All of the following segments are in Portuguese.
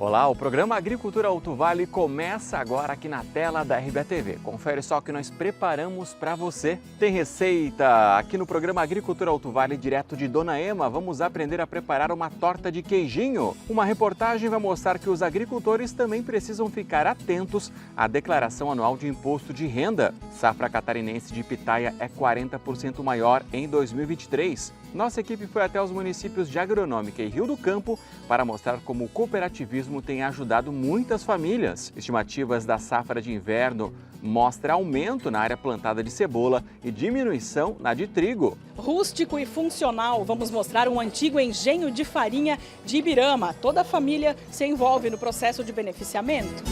Olá, o programa Agricultura Alto Vale começa agora aqui na tela da RBA-TV. Confere só o que nós preparamos para você. Tem receita aqui no programa Agricultura Alto Vale, direto de Dona Ema. Vamos aprender a preparar uma torta de queijinho. Uma reportagem vai mostrar que os agricultores também precisam ficar atentos à declaração anual de imposto de renda. Safra catarinense de pitaia é 40% maior em 2023. Nossa equipe foi até os municípios de Agronômica e Rio do Campo para mostrar como o cooperativismo tem ajudado muitas famílias. Estimativas da safra de inverno mostram aumento na área plantada de cebola e diminuição na de trigo. Rústico e funcional, vamos mostrar um antigo engenho de farinha de Ibirama. Toda a família se envolve no processo de beneficiamento.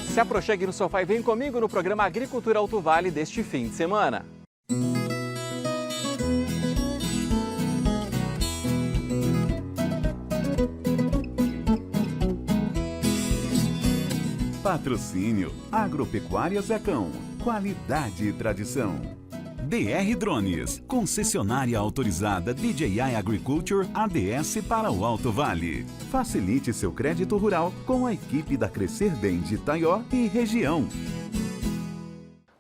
Se aproxime no sofá e vem comigo no programa Agricultura Alto Vale deste fim de semana. Patrocínio Agropecuária Zecão. Qualidade e tradição. DR Drones, concessionária autorizada DJI Agriculture ADS para o Alto Vale. Facilite seu crédito rural com a equipe da Crescer Bem de Itaió e região.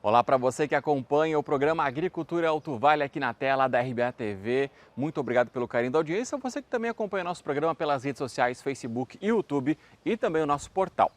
Olá para você que acompanha o programa Agricultura Alto Vale aqui na tela da RBA-TV. Muito obrigado pelo carinho da audiência. Você que também acompanha nosso programa pelas redes sociais, Facebook e YouTube e também o nosso portal.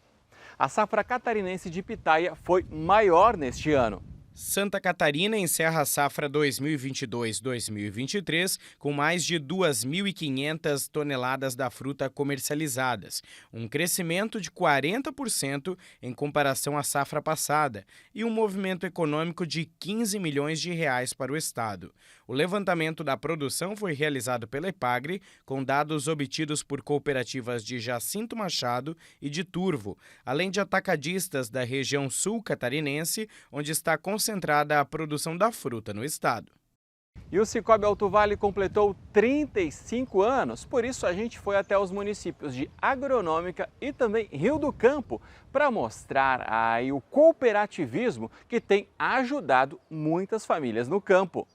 A safra catarinense de pitaia foi maior neste ano. Santa Catarina encerra a safra 2022-2023 com mais de 2.500 toneladas da fruta comercializadas, um crescimento de 40% em comparação à safra passada e um movimento econômico de 15 milhões de reais para o estado. O levantamento da produção foi realizado pela Epagre, com dados obtidos por cooperativas de Jacinto Machado e de Turvo, além de atacadistas da região sul catarinense, onde está concentrada a produção da fruta no estado. E o Cicobi Alto Vale completou 35 anos, por isso a gente foi até os municípios de Agronômica e também Rio do Campo para mostrar aí o cooperativismo que tem ajudado muitas famílias no campo.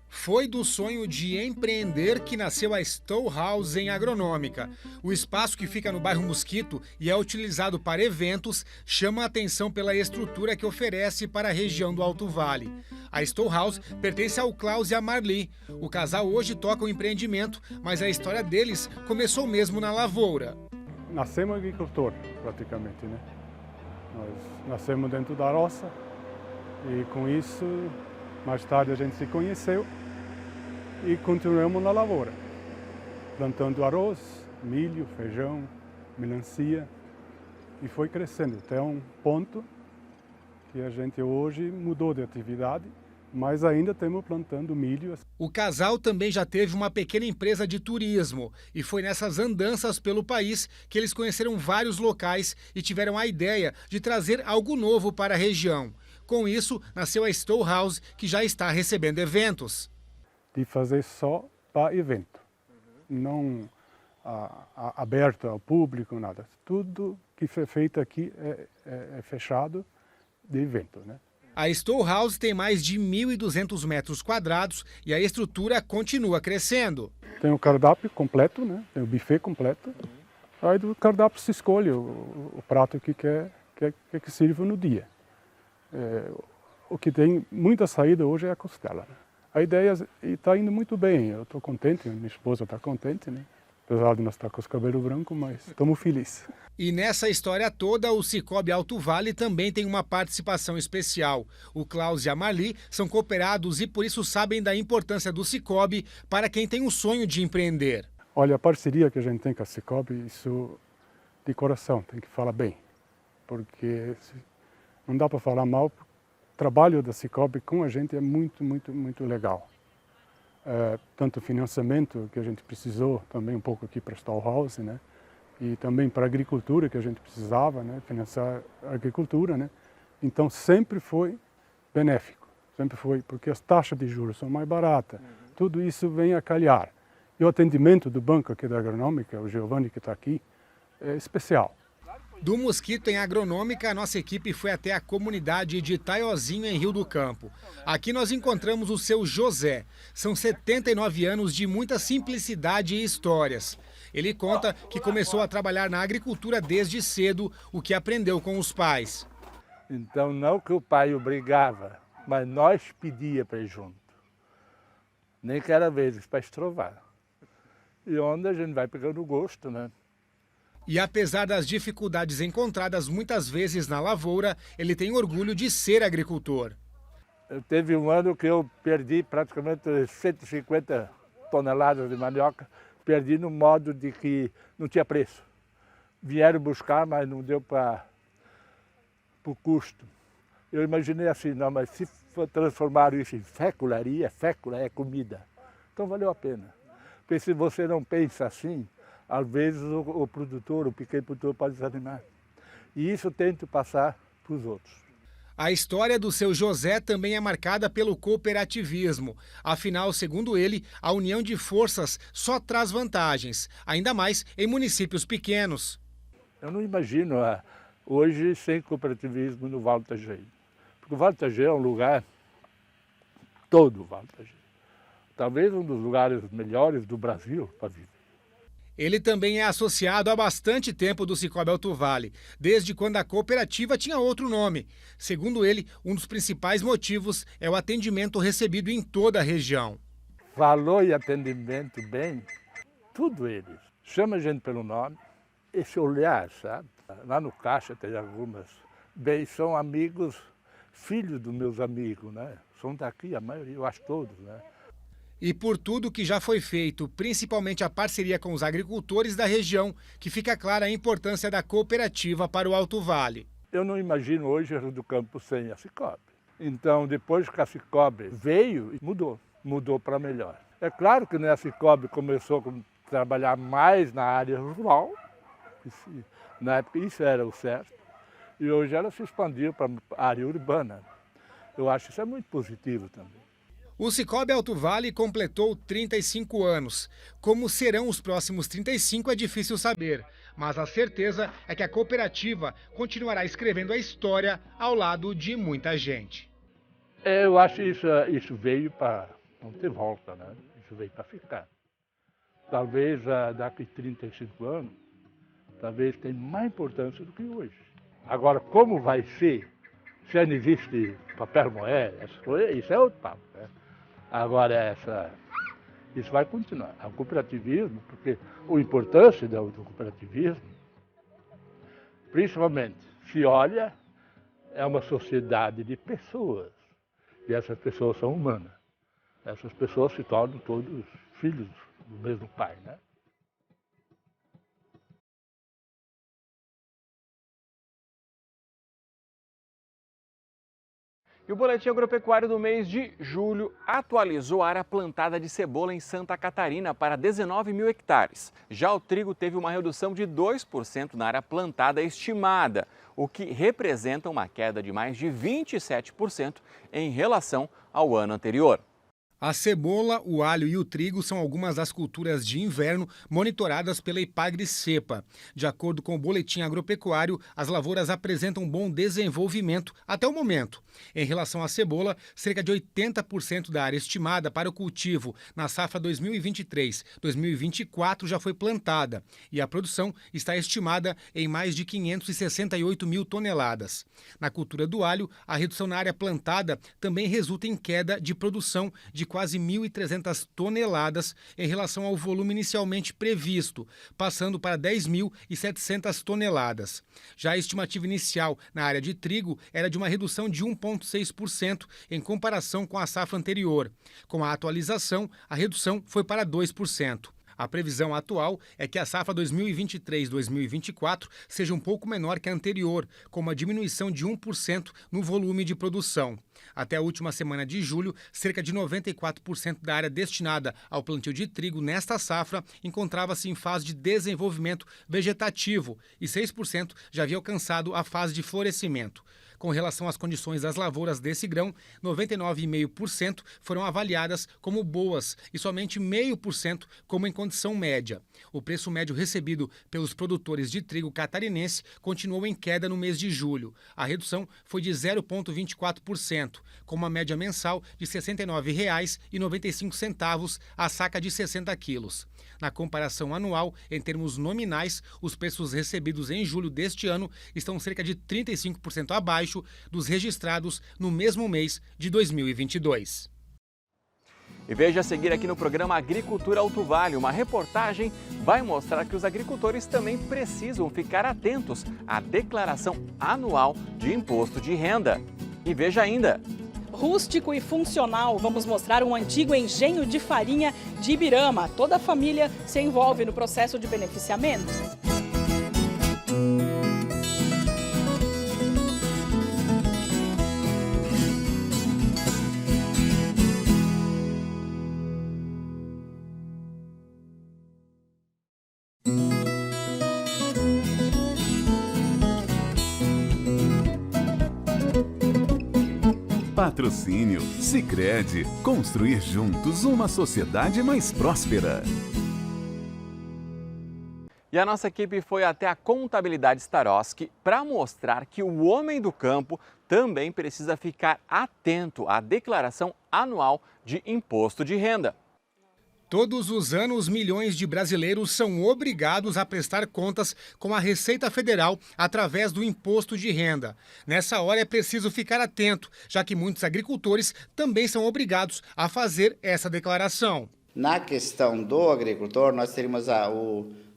Foi do sonho de empreender que nasceu a Stow House em Agronômica. O espaço, que fica no bairro Mosquito e é utilizado para eventos, chama a atenção pela estrutura que oferece para a região do Alto Vale. A Stow House pertence ao Klaus e à Marli. O casal hoje toca o empreendimento, mas a história deles começou mesmo na lavoura. Nascemos agricultor, praticamente, né? Nós nascemos dentro da roça e com isso, mais tarde a gente se conheceu. E continuamos na lavoura, plantando arroz, milho, feijão, melancia, e foi crescendo até um ponto que a gente hoje mudou de atividade, mas ainda estamos plantando milho. O casal também já teve uma pequena empresa de turismo e foi nessas andanças pelo país que eles conheceram vários locais e tiveram a ideia de trazer algo novo para a região. Com isso, nasceu a Stow House, que já está recebendo eventos. De fazer só para evento, não aberto ao público, nada. Tudo que foi feito aqui é fechado de evento, né? A Stow House tem mais de 1.200 metros quadrados e a estrutura continua crescendo. Tem o cardápio completo, né? Tem o buffet completo. Aí do cardápio se escolhe o prato que quer que sirva no dia. O que tem muita saída hoje é a costela, né? A ideia está indo muito bem, eu estou contente, minha esposa está contente, né? Apesar de nós estar com os cabelos brancos, mas estamos felizes. E nessa história toda, o Cicobi Alto Vale também tem uma participação especial. O Klaus e a Marli são cooperados e por isso sabem da importância do Cicobi para quem tem o sonho de empreender. Olha, a parceria que a gente tem com a Cicobi, isso de coração, tem que falar bem, porque não dá para falar mal. O trabalho da Cicobi com a gente é muito, muito, muito legal. Tanto o financiamento que a gente precisou, também um pouco aqui para a Stow House, né? E também para a agricultura que a gente precisava, né? Financiar a agricultura, né? Então sempre foi benéfico, sempre foi, porque as taxas de juros são mais baratas, tudo isso vem a calhar. E o atendimento do banco aqui da Agronômica, o Giovanni que está aqui, é especial. Do mosquito em agronômica, a nossa equipe foi até a comunidade de Taiozinho, em Rio do Campo. Aqui nós encontramos o seu José. São 79 anos de muita simplicidade e histórias. Ele conta que começou a trabalhar na agricultura desde cedo, o que aprendeu com os pais. Então, não que o pai obrigava, mas nós pedia para ir junto. Nem que era vezes para estrovar. E onde a gente vai pegando gosto, né? E apesar das dificuldades encontradas muitas vezes na lavoura, ele tem orgulho de ser agricultor. Teve um ano que eu perdi praticamente 150 toneladas de mandioca, perdi no modo de que não tinha preço. Vieram buscar, mas não deu para o custo. Eu imaginei assim, não, mas se transformaram isso em fécularia, fécula é comida, então valeu a pena. Porque se você não pensa assim, às vezes o produtor, o pequeno produtor pode desanimar. E isso eu tento passar para os outros. A história do seu José também é marcada pelo cooperativismo. Afinal, segundo ele, a união de forças só traz vantagens, ainda mais em municípios pequenos. Eu não imagino hoje sem cooperativismo no Vale do Itajaí. Porque o Vale do Itajaí é um lugar, todo o Vale do Itajaí, talvez um dos lugares melhores do Brasil para viver. Ele também é associado há bastante tempo do Sicoob Alto Vale, desde quando a cooperativa tinha outro nome. Segundo ele, um dos principais motivos é o atendimento recebido em toda a região. Valor e atendimento bem, tudo eles. Chama a gente pelo nome, esse olhar, sabe? Lá no caixa tem algumas, bem, são amigos, filhos dos meus amigos, né? São daqui, a maioria, eu acho todos, né? E por tudo que já foi feito, principalmente a parceria com os agricultores da região, que fica clara a importância da cooperativa para o Alto Vale. Eu não imagino hoje o Rio do Campo sem a Sicoob. Então, depois que a Sicoob veio, mudou para melhor. É claro que a Sicoob começou a trabalhar mais na área rural, na época isso era o certo, e hoje ela se expandiu para a área urbana. Eu acho que isso é muito positivo também. O Sicoob Alto Vale completou 35 anos. Como serão os próximos 35 é difícil saber, mas a certeza é que a cooperativa continuará escrevendo a história ao lado de muita gente. Eu acho que isso veio para não ter volta, né? Isso veio para ficar. Talvez daqui a 35 anos, talvez tenha mais importância do que hoje. Agora, como vai ser, se ainda existe papel moeda, isso é outro papo, né? Agora, isso vai continuar. O cooperativismo, porque a importância do cooperativismo, principalmente, se olha, é uma sociedade de pessoas. E essas pessoas são humanas. Essas pessoas se tornam todos filhos do mesmo pai, né? E o Boletim Agropecuário do mês de julho atualizou a área plantada de cebola em Santa Catarina para 19 mil hectares. Já o trigo teve uma redução de 2% na área plantada estimada, o que representa uma queda de mais de 27% em relação ao ano anterior. A cebola, o alho e o trigo são algumas das culturas de inverno monitoradas pela Ipagre-Cepa. De acordo com o Boletim Agropecuário, as lavouras apresentam bom desenvolvimento até o momento. Em relação à cebola, cerca de 80% da área estimada para o cultivo na safra 2023-2024 já foi plantada e a produção está estimada em mais de 568 mil toneladas. Na cultura do alho, a redução na área plantada também resulta em queda de produção de quase 1.300 toneladas em relação ao volume inicialmente previsto, passando para 10.700 toneladas. Já a estimativa inicial na área de trigo era de uma redução de 1,6% em comparação com a safra anterior. Com a atualização, a redução foi para 2%. A previsão atual é que a safra 2023-2024 seja um pouco menor que a anterior, com uma diminuição de 1% no volume de produção. Até a última semana de julho, cerca de 94% da área destinada ao plantio de trigo nesta safra encontrava-se em fase de desenvolvimento vegetativo e 6% já havia alcançado a fase de florescimento. Com relação às condições das lavouras desse grão, 99,5% foram avaliadas como boas e somente 0,5% como em condição média. O preço médio recebido pelos produtores de trigo catarinense continuou em queda no mês de julho. A redução foi de 0,24%, com uma média mensal de R$ 69,95 a saca de 60 quilos. Na comparação anual, em termos nominais, os preços recebidos em julho deste ano estão cerca de 35% abaixo dos registrados no mesmo mês de 2022. E veja a seguir aqui no programa Agricultura Alto Vale. Uma reportagem vai mostrar que os agricultores também precisam ficar atentos à declaração anual de imposto de renda. E veja ainda. Rústico e funcional, vamos mostrar um antigo engenho de farinha de Ibirama. Toda a família se envolve no processo de beneficiamento. Patrocínio Sicredi. Construir juntos uma sociedade mais próspera. E a nossa equipe foi até a Contabilidade Staroski para mostrar que o homem do campo também precisa ficar atento à declaração anual de imposto de renda. Todos os anos, milhões de brasileiros são obrigados a prestar contas com a Receita Federal através do imposto de renda. Nessa hora é preciso ficar atento, já que muitos agricultores também são obrigados a fazer essa declaração. Na questão do agricultor, nós teríamos a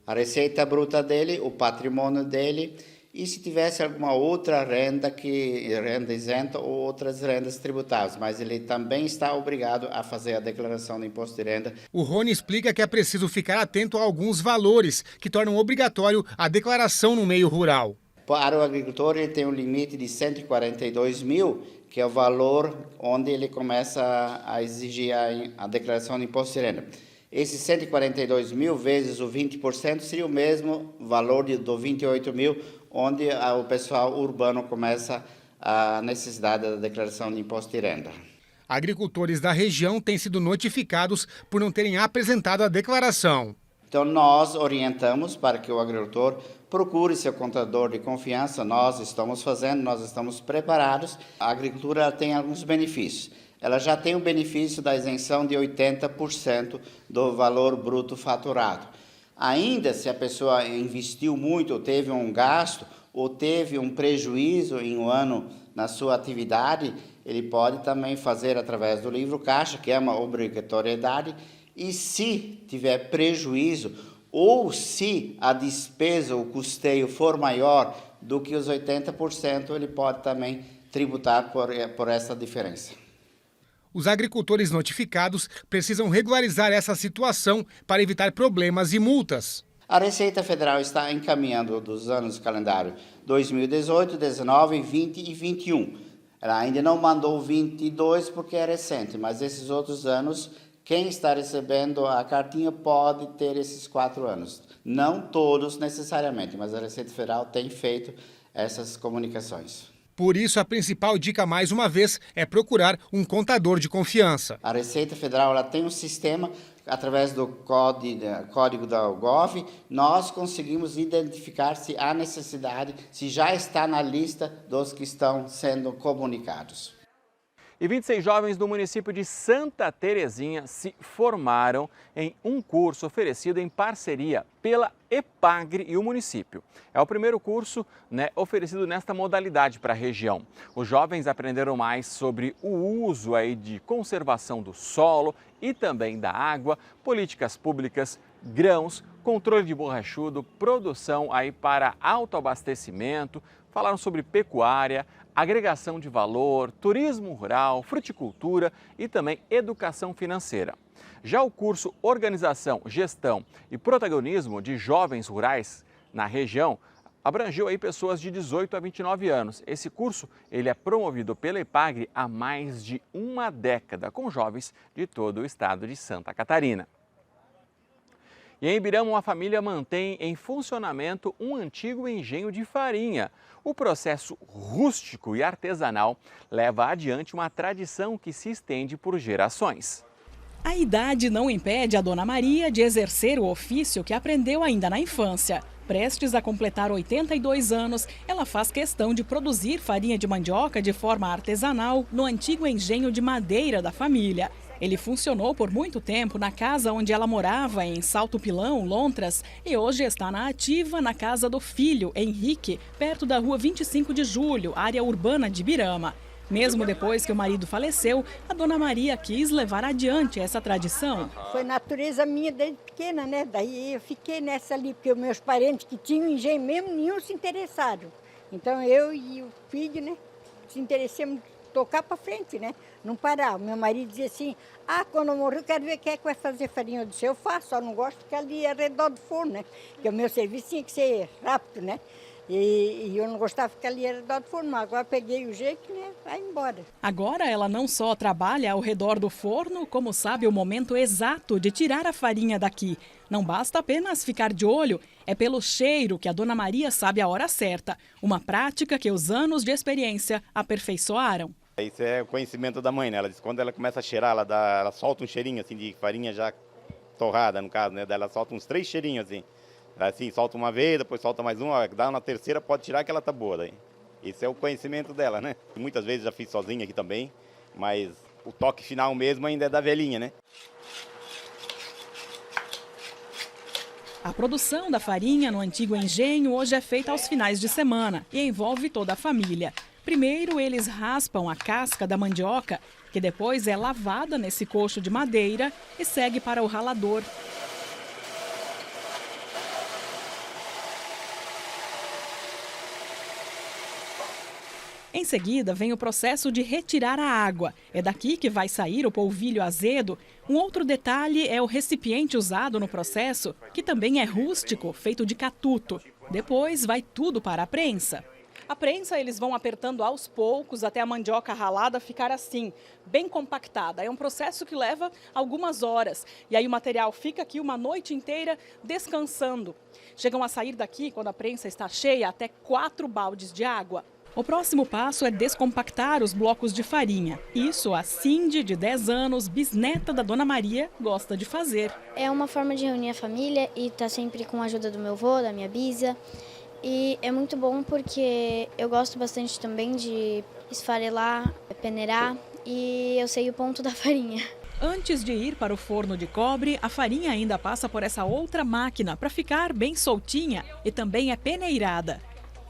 receita bruta dele, o patrimônio dele, e se tivesse alguma outra renda isenta ou outras rendas tributáveis, mas ele também está obrigado a fazer a declaração do imposto de renda. O Rony explica que é preciso ficar atento a alguns valores que tornam obrigatório a declaração no meio rural. Para o agricultor, ele tem um limite de 142 mil, que é o valor onde ele começa a exigir a declaração do imposto de renda. Esses 142 mil vezes o 20% seria o mesmo valor do 28 mil, onde o pessoal urbano começa a necessidade da declaração de imposto de renda. Agricultores da região têm sido notificados por não terem apresentado a declaração. Então, nós orientamos para que o agricultor procure seu contador de confiança. Nós estamos fazendo, nós estamos preparados. A agricultura tem alguns benefícios. Ela já tem o benefício da isenção de 80% do valor bruto faturado. Ainda se a pessoa investiu muito, ou teve um gasto, ou teve um prejuízo em um ano na sua atividade, ele pode também fazer através do livro caixa, que é uma obrigatoriedade, e se tiver prejuízo, ou se a despesa, o custeio for maior do que os 80%, ele pode também tributar por essa diferença. Os agricultores notificados precisam regularizar essa situação para evitar problemas e multas. A Receita Federal está encaminhando dos anos do calendário 2018, 19, 20 e 21. Ela ainda não mandou 22 porque é recente, mas esses outros anos, quem está recebendo a cartinha pode ter esses 4 anos. Não todos necessariamente, mas a Receita Federal tem feito essas comunicações. Por isso, a principal dica, mais uma vez, é procurar um contador de confiança. A Receita Federal ela tem um sistema, através do código da Gov, nós conseguimos identificar se há necessidade, se já está na lista dos que estão sendo comunicados. E 26 jovens do município de Santa Terezinha se formaram em um curso oferecido em parceria pela EPAGRE e o município. É o primeiro curso oferecido nesta modalidade para a região. Os jovens aprenderam mais sobre o uso de conservação do solo e também da água, políticas públicas, grãos, controle de borrachudo, produção para autoabastecimento, falaram sobre pecuária, agregação de valor, turismo rural, fruticultura e também educação financeira. Já o curso Organização, Gestão e Protagonismo de Jovens Rurais na região abrangeu pessoas de 18 a 29 anos. Esse curso ele é promovido pela EPAGRE há mais de uma década, com jovens de todo o estado de Santa Catarina. E em Ibirama, uma família mantém em funcionamento um antigo engenho de farinha. O processo rústico e artesanal leva adiante uma tradição que se estende por gerações. A idade não impede a Dona Maria de exercer o ofício que aprendeu ainda na infância. Prestes a completar 82 anos, ela faz questão de produzir farinha de mandioca de forma artesanal no antigo engenho de madeira da família. Ele funcionou por muito tempo na casa onde ela morava, em Salto Pilão, Lontras, e hoje está na ativa na casa do filho, Henrique, perto da rua 25 de Julho, área urbana de Ibirama. Mesmo depois que o marido faleceu, a Dona Maria quis levar adiante essa tradição. Foi natureza minha desde pequena, né? Daí eu fiquei nessa ali, porque os meus parentes que tinham engenho mesmo, nenhum se interessaram. Então eu e o filho, né, se interessamos tocar para frente, né? Não parar. O meu marido dizia assim, quando eu morrer eu quero ver quem é que vai fazer farinha. Eu disse, eu faço, só não gosto de ficar ali ao redor do forno, né? Porque o meu serviço tinha que ser rápido, né? E eu não gostava de ficar ali ao redor do forno, mas agora peguei o jeito, né? Vai embora. Agora ela não só trabalha ao redor do forno, como sabe o momento exato de tirar a farinha daqui. Não basta apenas ficar de olho, é pelo cheiro que a Dona Maria sabe a hora certa. Uma prática que os anos de experiência aperfeiçoaram. Isso é o conhecimento da mãe, né? Ela diz que quando ela começa a cheirar, ela solta um cheirinho assim de farinha já torrada, no caso, né? Daí ela solta uns 3 cheirinhos assim. Assim, solta uma vez, depois solta mais uma, dá na terceira, pode tirar que ela tá boa daí. Esse é o conhecimento dela, né? Muitas vezes já fiz sozinha aqui também, mas o toque final mesmo ainda é da velhinha, né? A produção da farinha no antigo engenho hoje é feita aos finais de semana e envolve toda a família. Primeiro, eles raspam a casca da mandioca, que depois é lavada nesse coxo de madeira e segue para o ralador. Em seguida, vem o processo de retirar a água. É daqui que vai sair o polvilho azedo. Um outro detalhe é o recipiente usado no processo, que também é rústico, feito de catuto. Depois vai tudo para a prensa. A prensa eles vão apertando aos poucos até a mandioca ralada ficar assim, bem compactada. É um processo que leva algumas horas. E aí o material fica aqui uma noite inteira descansando. Chegam a sair daqui, quando a prensa está cheia, até 4 baldes de água. O próximo passo é descompactar os blocos de farinha. Isso a Cindy, de 10 anos, bisneta da Dona Maria, gosta de fazer. É uma forma de reunir a família e estar sempre com a ajuda do meu avô, da minha bisa. E é muito bom porque eu gosto bastante também de esfarelar, peneirar e eu sei o ponto da farinha. Antes de ir para o forno de cobre, a farinha ainda passa por essa outra máquina para ficar bem soltinha e também é peneirada.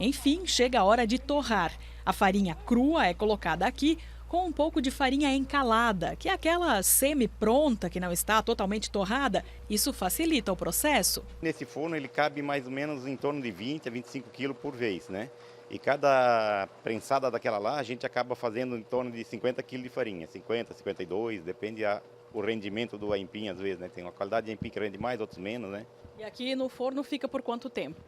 Enfim, chega a hora de torrar. A farinha crua é colocada aqui com um pouco de farinha encalada, que é aquela semi-pronta que não está totalmente torrada. Isso facilita o processo. Nesse forno ele cabe mais ou menos em torno de 20 a 25 quilos por vez, né? E cada prensada daquela lá, a gente acaba fazendo em torno de 50 quilos de farinha. 50, 52, depende o rendimento do aipim às vezes, né? Tem uma qualidade de aipim que rende mais, outros menos, né? E aqui no forno fica por quanto tempo?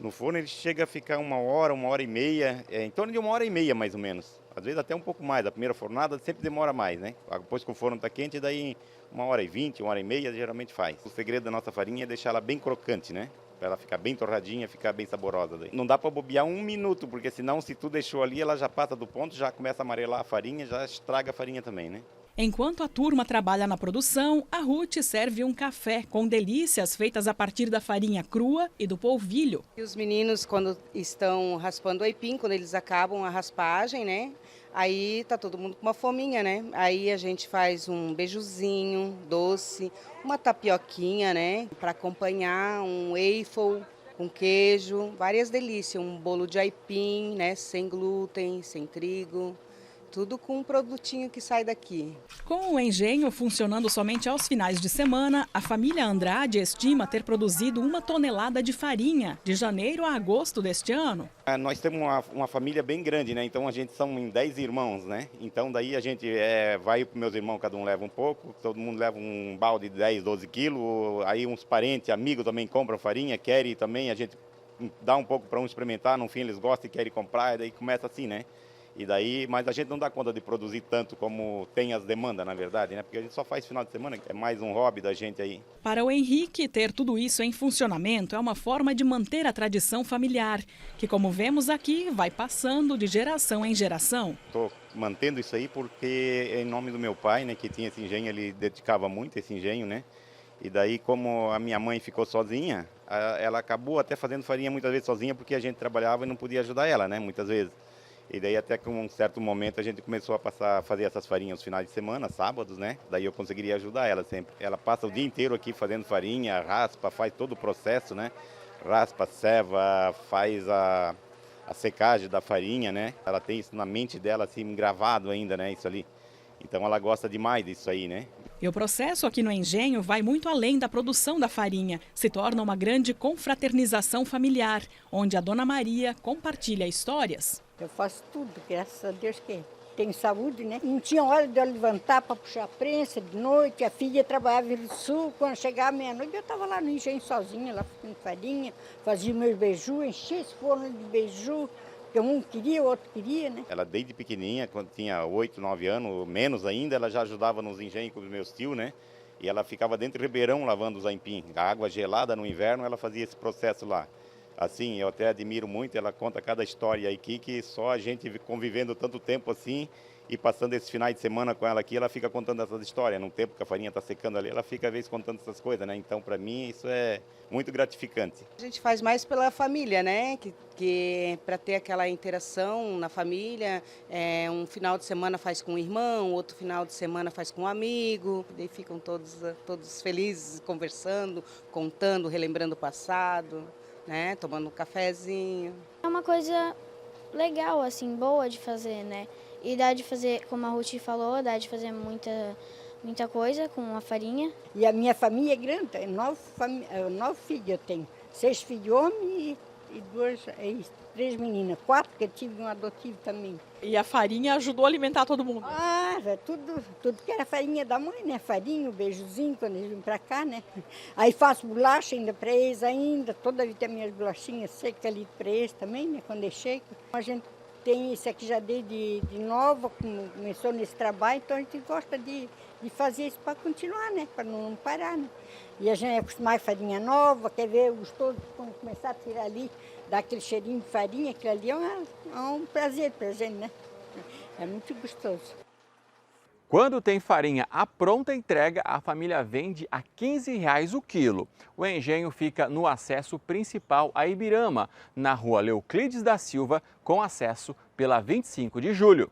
No forno ele chega a ficar 1 hora e meia, em torno de 1h30 mais ou menos. Às vezes até um pouco mais, a primeira fornada sempre demora mais, né? Depois que o forno está quente, daí 1h20, 1h30 geralmente faz. O segredo da nossa farinha é deixar ela bem crocante, né? Para ela ficar bem torradinha, ficar bem saborosa. Daí. Não dá para bobear 1 minuto, porque senão se tu deixou ali, ela já passa do ponto, já começa a amarelar a farinha, já estraga a farinha também, né? Enquanto a turma trabalha na produção, a Ruth serve um café com delícias feitas a partir da farinha crua e do polvilho. E os meninos, quando estão raspando o aipim, quando eles acabam a raspagem, né? Aí tá todo mundo com uma fominha, né? Aí a gente faz um beijuzinho doce, uma tapioquinha, né? Para acompanhar um waffle com queijo, várias delícias. Um bolo de aipim, né? Sem glúten, sem trigo. Tudo com um produtinho que sai daqui. Com o engenho funcionando somente aos finais de semana, a família Andrade estima ter produzido 1 tonelada de farinha de janeiro a agosto deste ano. Nós temos uma família bem grande, né? Então a gente são em 10 irmãos, né? Então daí a gente vai para meus irmãos, cada um leva um pouco, todo mundo leva um balde de 10, 12 quilos, aí uns parentes, amigos também compram farinha, querem também, a gente dá um pouco para um experimentar, no fim eles gostam e querem comprar, e daí começa assim, né? E daí, mas a gente não dá conta de produzir tanto como tem as demandas, na verdade, né? Porque a gente só faz final de semana, é mais um hobby da gente aí. Para o Henrique, ter tudo isso em funcionamento é uma forma de manter a tradição familiar, que, como vemos aqui, vai passando de geração em geração. Estou mantendo isso aí porque é em nome do meu pai, né, que tinha esse engenho, ele dedicava muito esse engenho, né? E daí, como a minha mãe ficou sozinha, ela acabou até fazendo farinha muitas vezes sozinha, porque a gente trabalhava e não podia ajudar ela, né, muitas vezes. E daí até que um certo momento a gente começou a fazer essas farinhas nos finais de semana, sábados, né? Daí eu conseguiria ajudar ela sempre. Ela passa o dia inteiro aqui fazendo farinha, raspa, faz todo o processo, né? Raspa, ceva, faz a secagem da farinha, né? Ela tem isso na mente dela, assim, gravado ainda, né? Isso ali. Então ela gosta demais disso aí, né? E o processo aqui no engenho vai muito além da produção da farinha. Se torna uma grande confraternização familiar, onde a Dona Maria compartilha histórias. Eu faço tudo, graças a Deus que tenho saúde, né? Não tinha hora de eu levantar para puxar a prensa de noite. A filha trabalhava no sul, quando chegava meia-noite eu estava lá no engenho sozinha, lá fazendo farinha, fazia meus beiju, enchia esse forno de beiju. Porque um queria, o outro queria, né? Ela desde pequenininha, quando tinha 8, 9 anos, menos ainda, ela já ajudava nos engenhos com os meus tios, né? E ela ficava dentro do ribeirão lavando os aipim. A água gelada no inverno, ela fazia esse processo lá. Assim, eu até admiro muito, ela conta cada história aqui, que só a gente convivendo tanto tempo assim e passando esses finais de semana com ela aqui, ela fica contando essas histórias. Num tempo que a farinha está secando ali, ela fica às vezes contando essas coisas, né? Então, para mim, isso é muito gratificante. A gente faz mais pela família, né? Que para ter aquela interação na família, um final de semana faz com o irmão, outro final de semana faz com um amigo, daí ficam todos felizes, conversando, contando, relembrando o passado, né? Tomando um cafezinho. É uma coisa legal, assim, boa de fazer, né? E dá de fazer, como a Ruth falou, dá de fazer muita coisa com a farinha. E a minha família é grande, 9 filhos eu tenho. 6 filhos homens e 3 meninas. 4 que eu tive um adotivo também. E a farinha ajudou a alimentar todo mundo? Ah, tudo que era farinha da mãe, né? Farinha, o beijuzinho, quando eles vêm pra cá, né? Aí faço bolacha ainda pra eles ainda. Toda vida tem minhas bolachinhas secas ali pra eles também, né? Quando eles chegam. A gente tem esse aqui já desde de nova, começou nesse trabalho, então a gente gosta de fazer isso para continuar, né? Para não parar, né? E a gente é acostumado a farinha nova, quer ver os todos quando começar a tirar ali, dá aquele cheirinho de farinha, aquilo ali é um prazer para a gente, né? É muito gostoso. Quando tem farinha à pronta entrega, a família vende a R$ 15 o quilo. O engenho fica no acesso principal a Ibirama, na rua Leuclides da Silva, com acesso pela 25 de julho.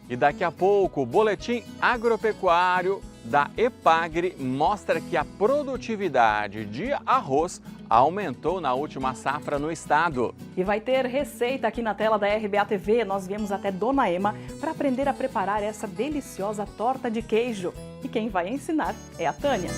E daqui a pouco, o boletim agropecuário da EPAGRE mostra que a produtividade de arroz aumentou na última safra no estado. E vai ter receita aqui na tela da RBA TV. Nós viemos até Dona Ema para aprender a preparar essa deliciosa torta de queijo. E quem vai ensinar é a Tânia.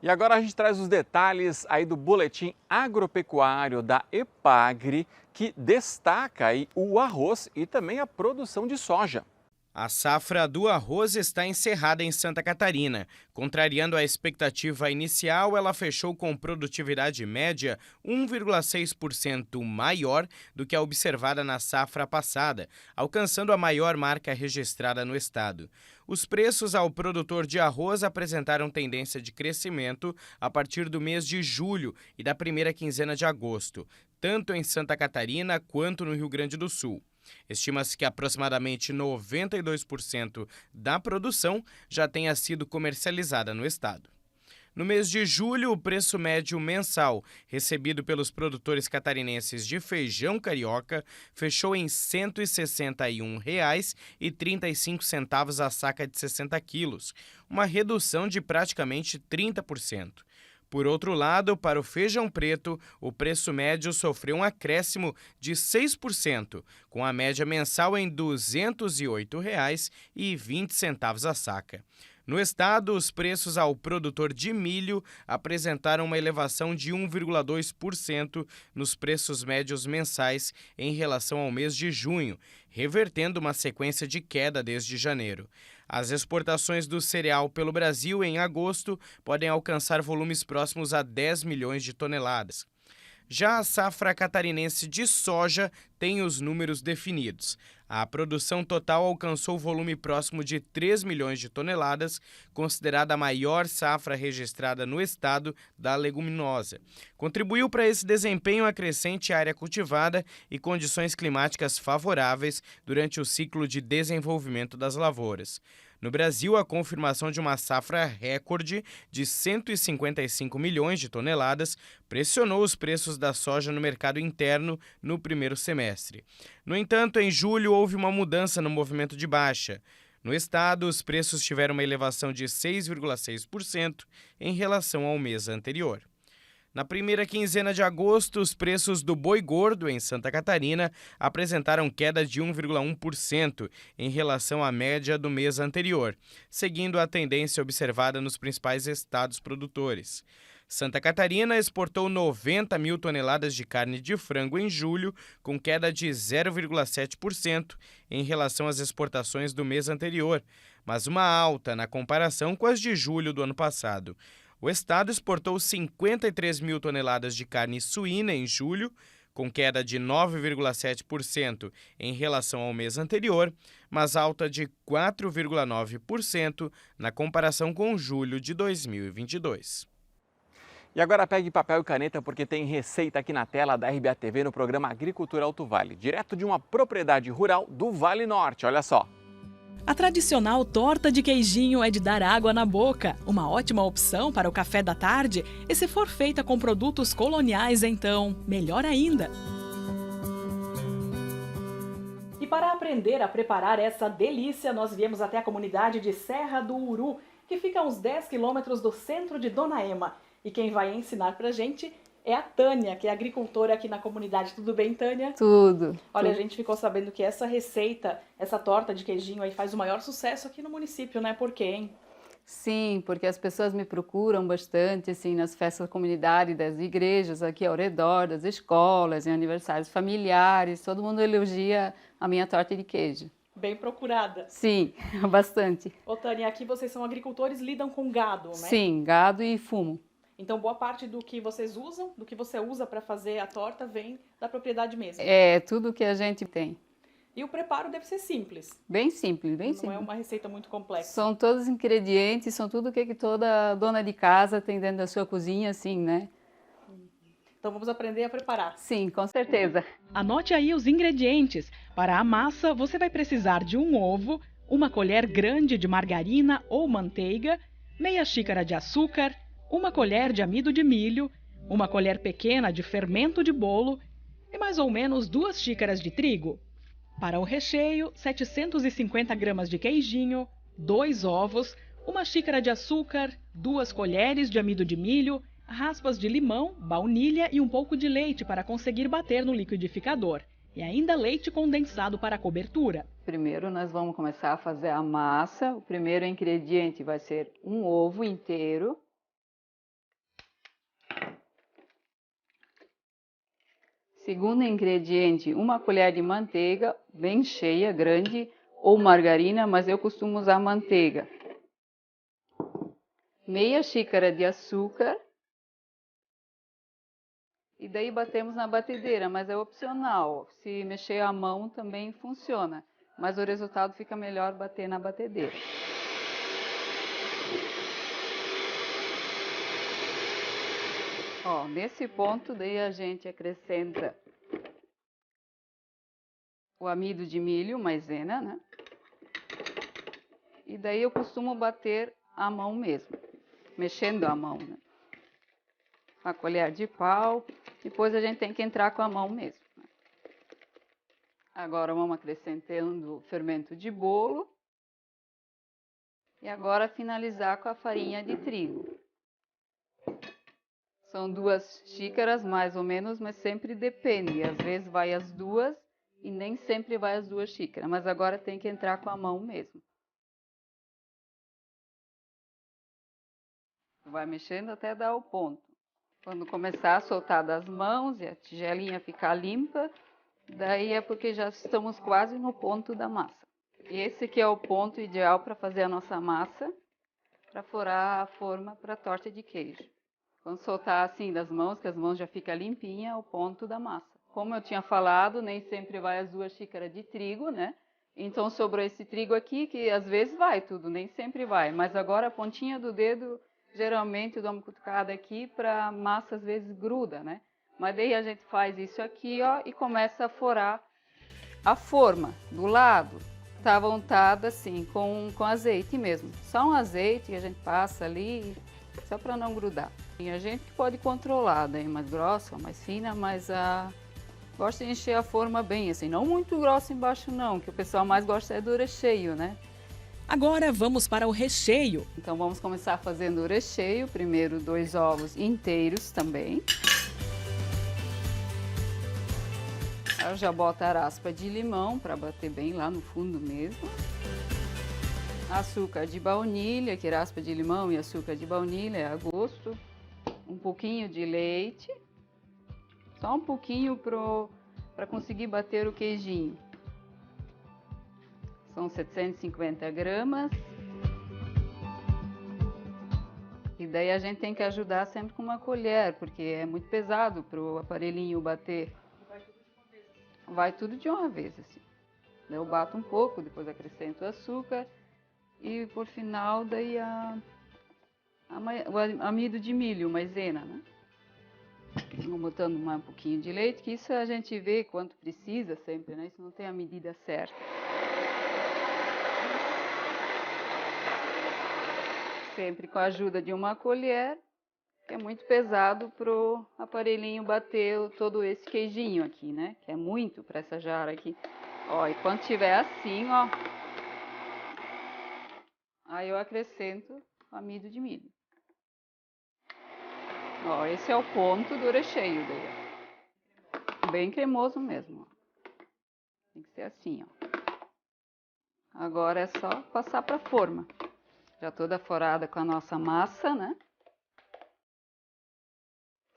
E agora a gente traz os detalhes aí do boletim agropecuário da EPAGRE, que destaca aí o arroz e também a produção de soja. A safra do arroz está encerrada em Santa Catarina. Contrariando a expectativa inicial, ela fechou com produtividade média 1,6% maior do que a observada na safra passada, alcançando a maior marca registrada no estado. Os preços ao produtor de arroz apresentaram tendência de crescimento a partir do mês de julho e da primeira quinzena de agosto, tanto em Santa Catarina quanto no Rio Grande do Sul. Estima-se que aproximadamente 92% da produção já tenha sido comercializada no estado. No mês de julho, o preço médio mensal recebido pelos produtores catarinenses de feijão carioca fechou em R$ 161,35 a saca de 60 quilos, uma redução de praticamente 30%. Por outro lado, para o feijão preto, o preço médio sofreu um acréscimo de 6%, com a média mensal em R$ 208,20 a saca. No estado, os preços ao produtor de milho apresentaram uma elevação de 1,2% nos preços médios mensais em relação ao mês de junho, revertendo uma sequência de queda desde janeiro. As exportações do cereal pelo Brasil em agosto podem alcançar volumes próximos a 10 milhões de toneladas. Já a safra catarinense de soja tem os números definidos. A produção total alcançou volume próximo de 3 milhões de toneladas, considerada a maior safra registrada no estado da leguminosa. Contribuiu para esse desempenho a crescente área cultivada e condições climáticas favoráveis durante o ciclo de desenvolvimento das lavouras. No Brasil, a confirmação de uma safra recorde de 155 milhões de toneladas pressionou os preços da soja no mercado interno no primeiro semestre. No entanto, em julho houve uma mudança no movimento de baixa. No estado, os preços tiveram uma elevação de 6,6% em relação ao mês anterior. Na primeira quinzena de agosto, os preços do boi gordo em Santa Catarina apresentaram queda de 1,1% em relação à média do mês anterior, seguindo a tendência observada nos principais estados produtores. Santa Catarina exportou 90 mil toneladas de carne de frango em julho, com queda de 0,7% em relação às exportações do mês anterior, mas uma alta na comparação com as de julho do ano passado. O estado exportou 53 mil toneladas de carne suína em julho, com queda de 9,7% em relação ao mês anterior, mas alta de 4,9% na comparação com julho de 2022. E agora pegue papel e caneta porque tem receita aqui na tela da RBA TV no programa Agricultura Alto Vale, direto de uma propriedade rural do Vale Norte, olha só. A tradicional torta de queijinho é de dar água na boca, uma ótima opção para o café da tarde e se for feita com produtos coloniais, então, melhor ainda. E para aprender a preparar essa delícia, nós viemos até a comunidade de Serra do Uru, que fica a uns 10 quilômetros do centro de Dona Ema. E quem vai ensinar pra gente é a Tânia, que é agricultora aqui na comunidade. Tudo bem, Tânia? Tudo. Olha, a gente ficou sabendo que essa receita, essa torta de queijinho aí faz o maior sucesso aqui no município, né? Por quê, hein? Sim, porque as pessoas me procuram bastante, assim, nas festas da comunidade, das igrejas aqui ao redor, das escolas, em aniversários familiares, todo mundo elogia a minha torta de queijo. Bem procurada. Sim, bastante. Ô, Tânia, aqui vocês são agricultores, lidam com gado, né? Sim, gado e fumo. Então, boa parte do que vocês usam, do que você usa para fazer a torta, vem da propriedade mesmo. É, tudo que a gente tem. E o preparo deve ser simples. Bem simples, bem simples. Não é uma receita muito complexa. São todos os ingredientes, são tudo que toda dona de casa tem dentro da sua cozinha, assim, né? Então, vamos aprender a preparar. Sim, com certeza. Anote aí os ingredientes. Para a massa, você vai precisar de um ovo, uma colher grande de margarina ou manteiga, meia xícara de açúcar, uma colher de amido de milho, uma colher pequena de fermento de bolo e mais ou menos 2 xícaras de trigo. Para o recheio, 750 gramas de queijinho, 2 ovos, uma xícara de açúcar, 2 colheres de amido de milho, raspas de limão, baunilha e um pouco de leite para conseguir bater no liquidificador. E ainda leite condensado para a cobertura. Primeiro nós vamos começar a fazer a massa. O primeiro ingrediente vai ser um ovo inteiro. Segundo ingrediente, uma colher de manteiga, bem cheia, grande, ou margarina, mas eu costumo usar manteiga. Meia xícara de açúcar. E daí batemos na batedeira, mas é opcional. Se mexer a mão também funciona, mas o resultado fica melhor bater na batedeira. Ó, nesse ponto, daí a gente acrescenta o amido de milho, maisena, né? E daí eu costumo bater a mão mesmo, mexendo a mão, né? A colher de pau, depois a gente tem que entrar com a mão mesmo. Agora vamos acrescentando fermento de bolo. E agora finalizar com a farinha de trigo. São 2 xícaras mais ou menos, mas sempre depende. Às vezes vai as 2 e nem sempre vai as 2 xícaras. Mas agora tem que entrar com a mão mesmo. Vai mexendo até dar o ponto. Quando começar a soltar das mãos e a tigelinha ficar limpa, daí é porque já estamos quase no ponto da massa. E esse aqui é o ponto ideal para fazer a nossa massa, para furar a forma para a torta de queijo. Quando soltar assim das mãos, que as mãos já ficam limpinhas, é o ponto da massa. Como eu tinha falado, nem sempre vai as 2 xícaras de trigo, né? Então sobrou esse trigo aqui, que às vezes vai tudo, nem sempre vai. Mas agora a pontinha do dedo, geralmente eu dou uma cutucada aqui para a massa às vezes gruda, né? Mas daí a gente faz isso aqui, ó, e começa a furar a forma do lado. Tá untada assim, com azeite mesmo. Só um azeite que a gente passa ali, só para não grudar. E a gente pode controlar, daí mais grossa, mais fina, mas gosto de encher a forma bem, assim, não muito grossa embaixo não, que o pessoal mais gosta é do recheio, né? Agora vamos para o recheio. Então vamos começar fazendo o recheio, primeiro 2 ovos inteiros também. Eu já boto a raspa de limão para bater bem lá no fundo mesmo. Açúcar de baunilha, que raspa de limão e açúcar de baunilha é a gosto. Um pouquinho de leite. Só um pouquinho para conseguir bater o queijinho. São 750 gramas. E daí a gente tem que ajudar sempre com uma colher, porque é muito pesado para o aparelhinho bater. Vai tudo de uma vez, assim. Eu bato um pouco, depois acrescento o açúcar e por final daí o amido de milho, maisena, né? Vou botando um pouquinho de leite, que isso a gente vê quanto precisa sempre, né? Isso não tem a medida certa. Sempre com a ajuda de uma colher, que é muito pesado pro aparelhinho bater todo esse queijinho aqui, né? Que é muito para essa jarra aqui. Ó, e quando tiver assim, ó, aí eu acrescento o amido de milho. Ó, esse é o ponto do recheio daí, ó. Bem cremoso mesmo, ó. Tem que ser assim, ó. Agora é só passar para a forma. Já toda forada com a nossa massa, né?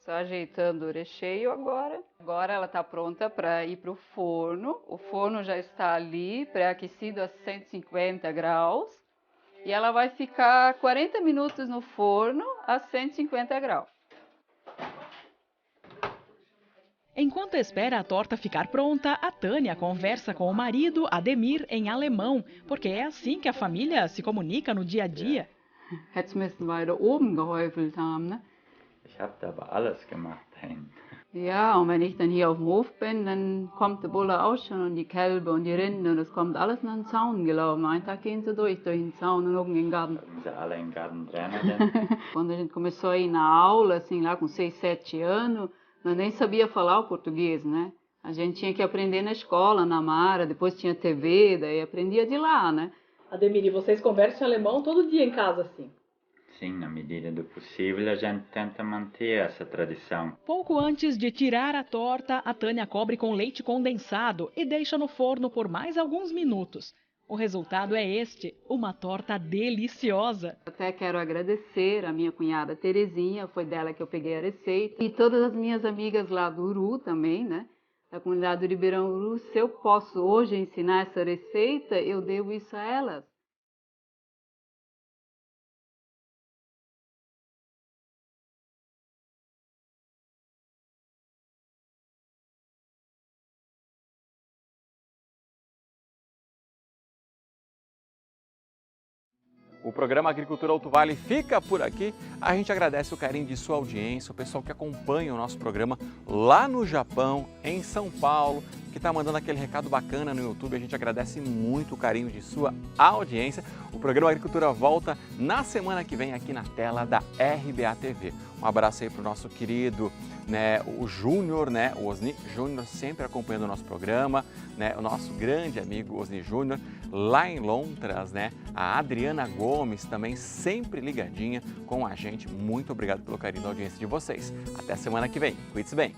Só ajeitando o recheio agora. Agora ela está pronta para ir para o forno. O forno já está ali, pré-aquecido a 150 graus. E ela vai ficar 40 minutos no forno a 150 graus. Enquanto espera a torta ficar pronta, a Tânia conversa com o marido, Ademir, em alemão, porque é assim que a família se comunica no dia a dia. Hättest müssen weiter oben gehäufelt haben, ne? Ich habe da aber alles gemacht dahin. Ja, und wenn ich dann hier auf dem Hof bin, dann kommt der Bulle auch schon und die Kälber und die Rinder und das kommt alles nach dem Zaun gelaufen. Einen Tag gehen sie durch den Zaun und oben in den Garten. Haben sie alle im Garten drinnen? Quando a gente começou a ir na aula, assim, lá com 6, 7 anos, nós nem sabia falar o português, né? A gente tinha que aprender na escola, na Mara, depois tinha TV, daí aprendia de lá, né? Ademir, e vocês conversam alemão todo dia em casa, assim? Sim, na medida do possível a gente tenta manter essa tradição. Pouco antes de tirar a torta, a Tânia cobre com leite condensado e deixa no forno por mais alguns minutos. O resultado é este, uma torta deliciosa. Até quero agradecer a minha cunhada Terezinha, foi dela que eu peguei a receita. E todas as minhas amigas lá do Uru também, né? Da comunidade do Ribeirão Uru. Se eu posso hoje ensinar essa receita, eu devo isso a elas. O programa Agricultura Alto Vale fica por aqui. A gente agradece o carinho de sua audiência, o pessoal que acompanha o nosso programa lá no Japão, em São Paulo, que está mandando aquele recado bacana no YouTube. A gente agradece muito o carinho de sua audiência. O programa Agricultura volta na semana que vem aqui na tela da RBA TV. Um abraço aí para o nosso querido, né, o Júnior, né, o Osni Júnior, sempre acompanhando o nosso programa, né, o nosso grande amigo Osni Júnior, lá em Londres, né, a Adriana Gomes também sempre ligadinha com a gente. Muito obrigado pelo carinho da audiência de vocês. Até semana que vem. Cuide-se bem.